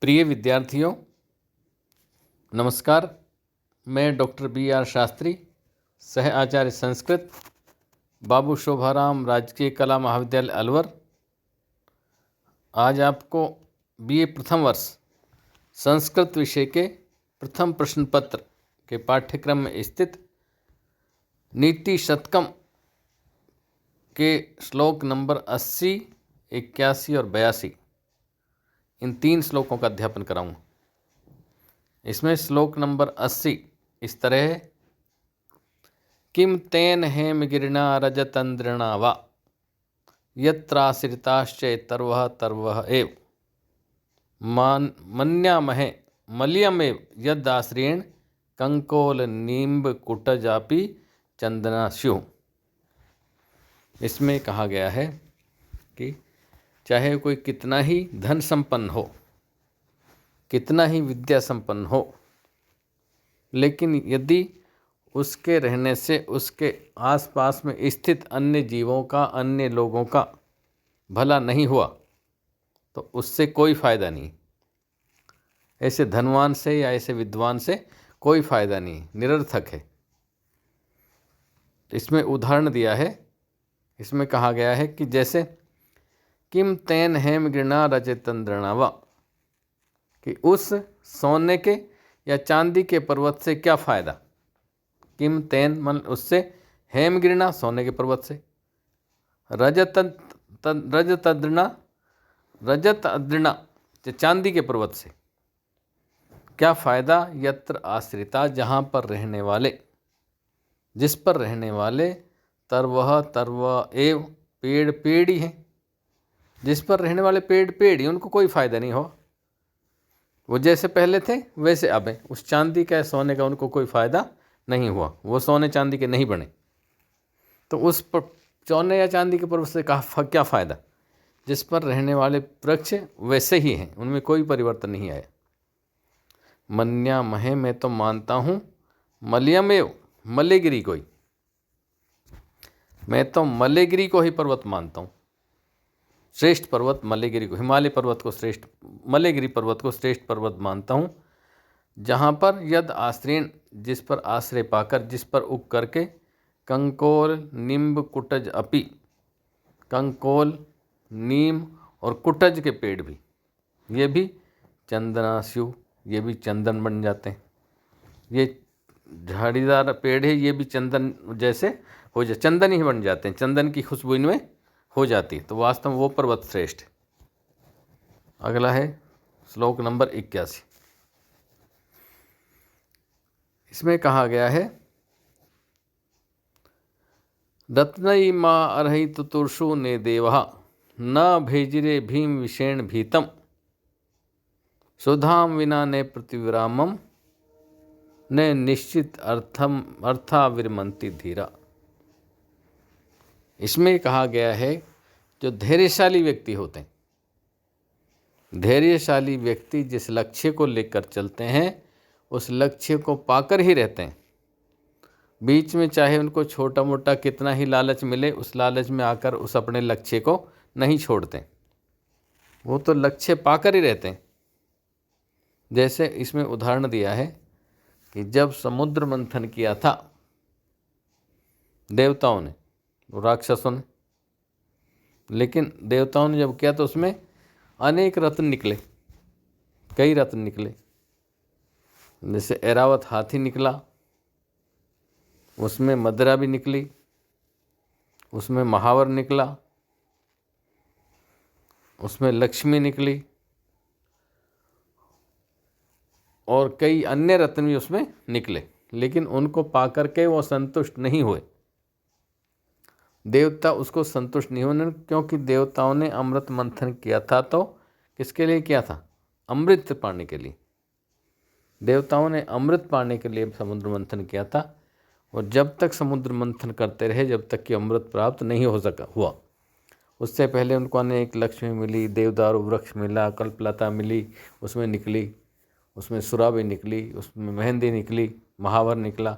प्रिय विद्यार्थियों, नमस्कार। मैं डॉक्टर B.R. शास्त्री, सह आचार्य संस्कृत, बाबू शोभाराम राजकीय कला महाविद्यालय अलवर, आज आपको BA प्रथम वर्ष संस्कृत विषय के प्रथम प्रश्न पत्र के पाठ्यक्रम में स्थित नीति शतकम के श्लोक नंबर 80, 81 और 82 इन 3 श्लोकों का अध्यापन कराऊंगा। इसमें श्लोक नंबर 80 इस तरह है। किम तेन हेमगिरिणा रजतंद्रिणा वा यत्राश्रिताश्च तर्वः तर्वः एव मन्यामहे मल्यमेव यदाश्रयेण कंकोल नींब कुटजापि चंदना स्युः। इसमें कहा गया है कि चाहे कोई कितना ही धन संपन्न हो, कितना ही विद्या संपन्न हो, लेकिन यदि उसके रहने से उसके आसपास में स्थित अन्य जीवों का, अन्य लोगों का भला नहीं हुआ तो उससे कोई फ़ायदा नहीं। ऐसे धनवान से या ऐसे विद्वान से कोई फ़ायदा नहीं, निरर्थक है। इसमें उदाहरण दिया है। इसमें कहा गया है कि जैसे किम तेन हेमगिरिणा रजतंद्रिणा वा, कि उस सोने के या चांदी के पर्वत से क्या फ़ायदा। किम तेन मन उससे, हेमगिरिणा सोने के पर्वत से, रजत अद्रिणा चांदी के पर्वत से क्या फ़ायदा। यत्र आश्रिता, जहाँ पर रहने वाले, जिस पर रहने वाले, तर्वह तर्व एव, पेड़ पेड़ ही हैं। जिस पर रहने वाले पेड़ पेड़ ही, उनको कोई फ़ायदा नहीं हो। वो जैसे पहले थे वैसे अब हैं। उस चांदी का, सोने का उनको कोई फ़ायदा नहीं हुआ, वो सोने चांदी के नहीं बने। तो उस पर सोने या चांदी के पर्वत से क्या फ़ायदा। जिस पर रहने वाले वृक्ष वैसे ही हैं, उनमें कोई परिवर्तन नहीं आया। मन्या महे, मैं तो मानता हूँ, मलयमेव, मल्यगिरी को ही, मैं तो मल्यगिरी को ही पर्वत मानता हूँ। श्रेष्ठ पर्वत मल्यगिरी को, हिमालय पर्वत को श्रेष्ठ, मल्यगिरी पर्वत को श्रेष्ठ पर्वत मानता हूँ। जहाँ पर यद आश्रयण, जिस पर आश्रय पाकर, जिस पर उग करके, कंकोल नींब कुटज अपि, कंकोल नीम और कुटज के पेड़ भी, ये भी चंदनास्यु, ये भी चंदन बन जाते हैं। ये झाड़ीदार पेड़ है, ये भी चंदन जैसे हो जाए, चंदन ही बन जाते हैं, चंदन की खुशबू इनमें हो जाती है। तो वास्तव में वो पर्वत श्रेष्ठ है। अगला है श्लोक नंबर 81। इसमें कहा गया है, रत्नई माँ अर्हित तुर्षु ने देवा न भेजिरे भीम विषेण भीतम सुधाम विना ने प्रतिविरामम ने निश्चित अर्था विरमंती धीरा। इसमें कहा गया है, जो धैर्यशाली व्यक्ति होते हैं, धैर्यशाली व्यक्ति जिस लक्ष्य को लेकर चलते हैं उस लक्ष्य को पाकर ही रहते हैं। बीच में चाहे उनको छोटा मोटा कितना ही लालच मिले, उस लालच में आकर उस अपने लक्ष्य को नहीं छोड़ते, वो तो लक्ष्य पाकर ही रहते हैं। जैसे इसमें उदाहरण दिया है कि जब समुद्र मंथन किया था देवताओं ने, राक्षसों ने, लेकिन देवताओं ने जब किया तो उसमें अनेक रत्न निकले, कई रत्न निकले। जैसे ऐरावत हाथी निकला, उसमें मदरा भी निकली, उसमें महावर निकला, उसमें लक्ष्मी निकली और कई अन्य रत्न भी उसमें निकले। लेकिन उनको पाकर के वो संतुष्ट नहीं हुए, देवता उसको संतुष्ट नहीं हुए, क्योंकि देवताओं ने अमृत मंथन किया था। तो किसके लिए किया था? अमृत पाने के लिए। देवताओं ने अमृत पाने के लिए समुद्र मंथन किया था, और जब तक समुद्र मंथन करते रहे जब तक कि अमृत प्राप्त नहीं हुआ। उससे पहले उनको अनेक लक्ष्मी मिली, देवदारू वृक्ष मिला, कल्पलता मिली, उसमें निकली, उसमें सुराबी निकली, उसमें मेहंदी निकली, महावर निकला।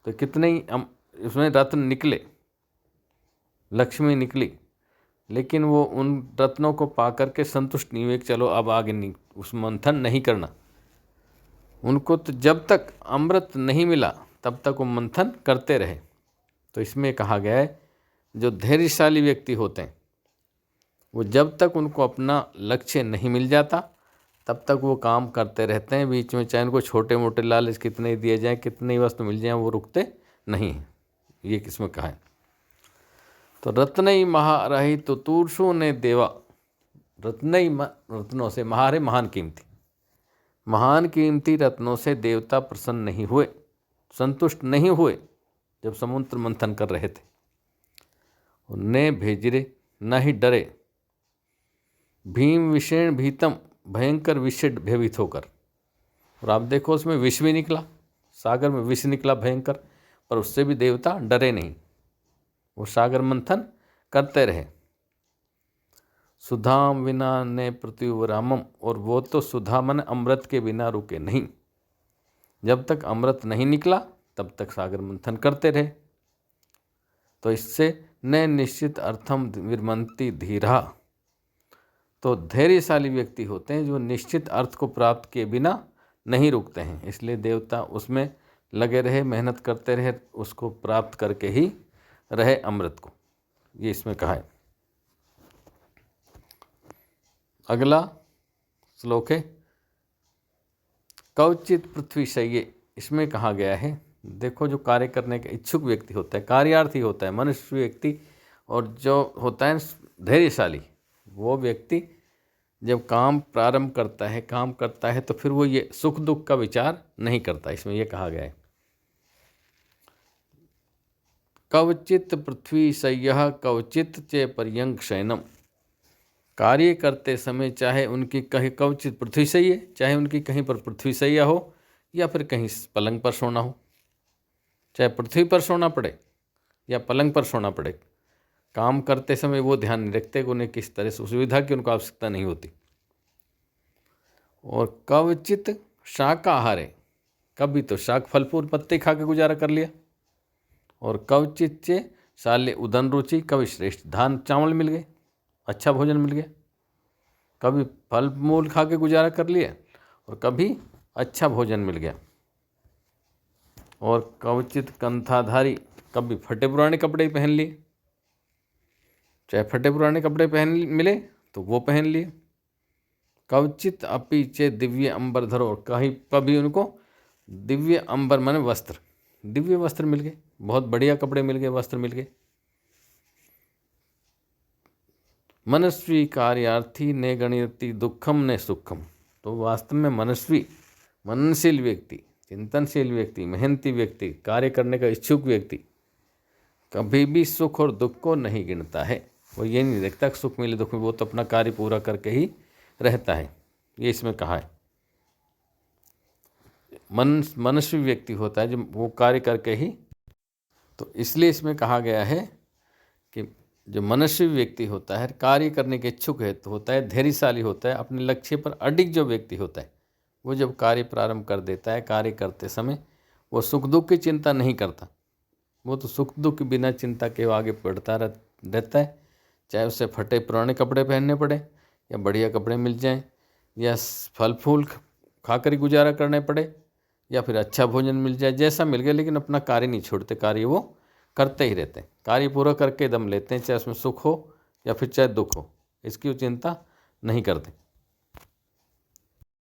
तो कितने ही उसमें रत्न निकले, लक्ष्मी निकली, लेकिन वो उन रत्नों को पा करके संतुष्ट नहीं हुए कि चलो अब आगे नहीं, उस मंथन नहीं करना। उनको तो जब तक अमृत नहीं मिला तब तक वो मंथन करते रहे। तो इसमें कहा गया है जो धैर्यशाली व्यक्ति होते हैं वो जब तक उनको अपना लक्ष्य नहीं मिल जाता तब तक वो काम करते रहते हैं। बीच में चाहे उनको छोटे मोटे लालच कितने ही दिए जाएँ, कितनी वस्तु मिल जाए, वो रुकते नहीं हैं। ये किसमें कहा है? तो रत्नई महारही तो तूर्षु ने देवा। रत्नई रत्नों से, महारे महान कीमती, महान कीमती रत्नों से देवता प्रसन्न नहीं हुए, संतुष्ट नहीं हुए जब समुद्र मंथन कर रहे थे। ने भेजरे न ही डरे, भीम विषेण भीतम, भयंकर विष भयभीत होकर। और आप देखो उसमें विष भी निकला, सागर में विष निकला भयंकर, पर उससे भी देवता डरे नहीं, वो सागर मंथन करते रहे। सुधाम विना ने पृथ्वीरामम, और वो तो सुधा मन अमृत के बिना रुके नहीं। जब तक अमृत नहीं निकला तब तक सागर मंथन करते रहे। तो इससे न निश्चित अर्थम विरमंती धीरा। तो धैर्यशाली व्यक्ति होते हैं जो निश्चित अर्थ को प्राप्त किए बिना नहीं रुकते हैं, इसलिए देवता उसमें लगे रहे, मेहनत करते रहे, उसको प्राप्त करके ही रहे अमृत को। ये इसमें कहा है। अगला श्लोक है कवचित पृथ्वी शय्ये। इसमें कहा गया है, देखो जो कार्य करने का इच्छुक व्यक्ति होता है, कार्यार्थी होता है, मनुष्य व्यक्ति, और जो होता है धैर्यशाली, वो व्यक्ति जब काम प्रारंभ करता है, काम करता है, तो फिर वो ये सुख दुख का विचार नहीं करता। इसमें ये कहा गया है कवचित पृथ्वी शय्यः कवचित चे पर्यंक शयनम। कार्य करते समय चाहे उनकी कहीं कवचित पृथ्वी शय्या, चाहे उनकी कहीं पर पृथ्वी शय्या हो या फिर कहीं पलंग पर सोना हो, चाहे पृथ्वी पर सोना पड़े या पलंग पर सोना पड़े, काम करते समय वो ध्यान नहीं रखते कि उन्हें किस तरह से सुविधा की उनको आवश्यकता नहीं होती। और कवचित शाकाहार है, कभी तो शाक फल फूल पत्ते खा के गुजारा कर लिया। और कवचित चे शाल्य उदन रुचि, कभी श्रेष्ठ धान चावल मिल गए, अच्छा भोजन मिल गया, कभी फल मूल खा के गुजारा कर लिया और कभी अच्छा भोजन मिल गया। और कवचित कंथाधारी, कभी फटे पुराने कपड़े पहन लिए, चाहे फटे पुराने कपड़े पहन मिले तो वो पहन लिए। कवचित अपि चे दिव्य अंबर धरो, कहीं कभी उनको दिव्य अंबर माने वस्त्र, दिव्य वस्त्र मिल गए, बहुत बढ़िया कपड़े मिल गए, वस्त्र मिल गए। मनस्वी कार्यार्थी ने गणयति दुखम ने सुखम। तो वास्तव में मनस्वी, मननशील व्यक्ति, चिंतनशील व्यक्ति, मेहनती व्यक्ति, कार्य करने का इच्छुक व्यक्ति कभी भी सुख और दुख को नहीं गिनता है। वो ये नहीं देखता कि सुख मिले दुख में, वो तो अपना कार्य पूरा करके ही रहता है। ये इसमें कहा है मनस्वी व्यक्ति होता है जो वो कार्य करके ही। तो इसलिए इसमें कहा गया है कि जो मनस्वी व्यक्ति होता है, कार्य करने के इच्छुक है तो होता है, धैर्यशाली होता है, अपने लक्ष्य पर अडिग जो व्यक्ति होता है वो जब कार्य प्रारंभ कर देता है, कार्य करते समय वो सुख दुख की चिंता नहीं करता, वो तो सुख दुख के बिना चिंता के आगे बढ़ता रहता है। चाहे उसे फटे पुराने कपड़े पहनने पड़े या बढ़िया कपड़े मिल जाएं या फल फूल खाकर गुजारा करने पड़े या फिर अच्छा भोजन मिल जाए, जैसा मिल गया, लेकिन अपना कार्य नहीं छोड़ते, कार्य वो करते ही रहते हैं, कार्य पूरा करके दम लेते हैं, चाहे उसमें सुख हो या फिर चाहे दुख हो, इसकी वो चिंता नहीं करते।